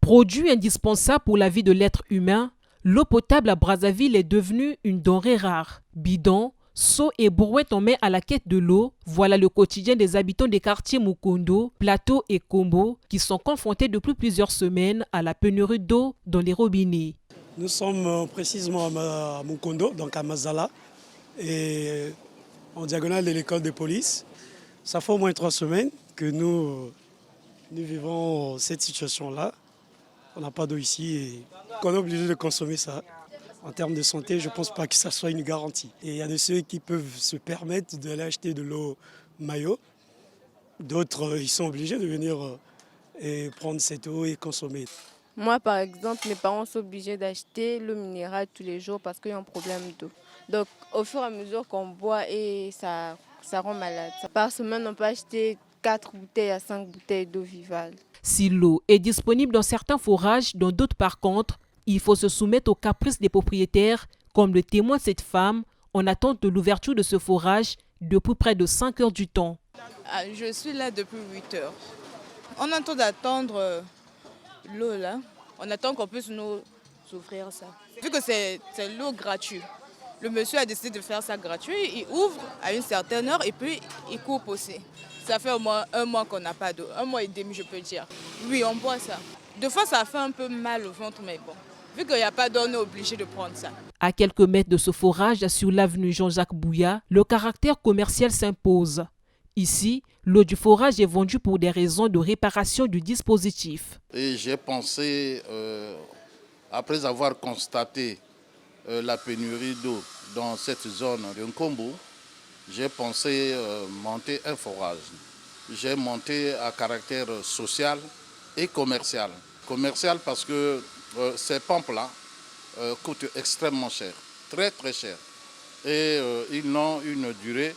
Produit indispensable pour la vie de l'être humain, l'eau potable à Brazzaville est devenue une denrée rare. Bidons, seaux et brouettes en main à la quête de l'eau, voilà le quotidien des habitants des quartiers Mukondo, Plateau et Kombo qui sont confrontés depuis plusieurs semaines à la pénurie d'eau dans les robinets. Nous sommes précisément à Mukondo, donc à Mazala, et en diagonale de l'école de police. Ça fait au moins 3 semaines que nous vivons cette situation-là. On n'a pas d'eau ici et qu'on est obligé de consommer ça. En termes de santé, je ne pense pas que ça soit une garantie. Et il y a de ceux qui peuvent se permettre d'aller acheter de l'eau maillot. D'autres, ils sont obligés de venir et prendre cette eau et consommer. Moi, par exemple, mes parents sont obligés d'acheter l'eau minérale tous les jours parce qu'il y a un problème d'eau. Donc, au fur et à mesure qu'on boit, et ça rend malade. Par semaine, on peut acheter 4 bouteilles à 5 bouteilles d'eau vivale. Si l'eau est disponible dans certains forages, dans d'autres par contre, il faut se soumettre aux caprices des propriétaires, comme le témoigne cette femme, en attente de l'ouverture de ce forage depuis près de 5 heures du temps. Je suis là depuis 8 heures. On attend d'attendre l'eau là. On attend qu'on puisse nous ouvrir ça. Vu que c'est l'eau gratuite, le monsieur a décidé de faire ça gratuit. Il ouvre à une certaine heure et puis il coupe aussi. Ça fait au moins 1 mois qu'on n'a pas d'eau. 1 mois et demi, je peux dire. Oui, on boit ça. Des fois, ça fait un peu mal au ventre, mais bon. Vu qu'il n'y a pas d'eau, on est obligé de prendre ça. À quelques mètres de ce forage, sur l'avenue Jean-Jacques Bouya, le caractère commercial s'impose. Ici, l'eau du forage est vendue pour des raisons de réparation du dispositif. Et j'ai pensé, après avoir constaté la pénurie d'eau dans cette zone de Nkombo, j'ai pensé monter un forage. J'ai monté à caractère social et commercial. Commercial parce que ces pompes-là coûtent extrêmement cher, très très cher. Et ils n'ont une durée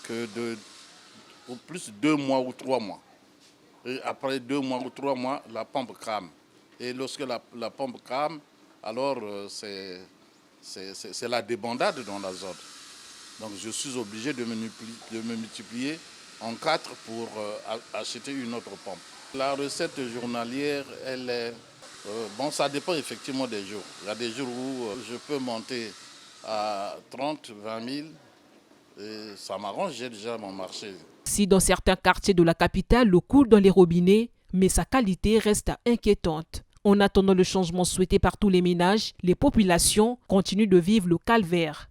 que de au plus 2 mois ou 3 mois. Et après 2 mois ou 3 mois, la pompe crame. Et lorsque la pompe crame, alors c'est la débandade dans la zone. Donc je suis obligé de me multiplier en 4 pour acheter une autre pompe. La recette journalière, elle est... bon, ça dépend effectivement des jours. Il y a des jours où je peux monter à 30, 20 000. Et ça m'arrange, j'ai déjà mon marché. Si dans certains quartiers de la capitale, l'eau coule dans les robinets, mais sa qualité reste inquiétante. En attendant le changement souhaité par tous les ménages, les populations continuent de vivre le calvaire.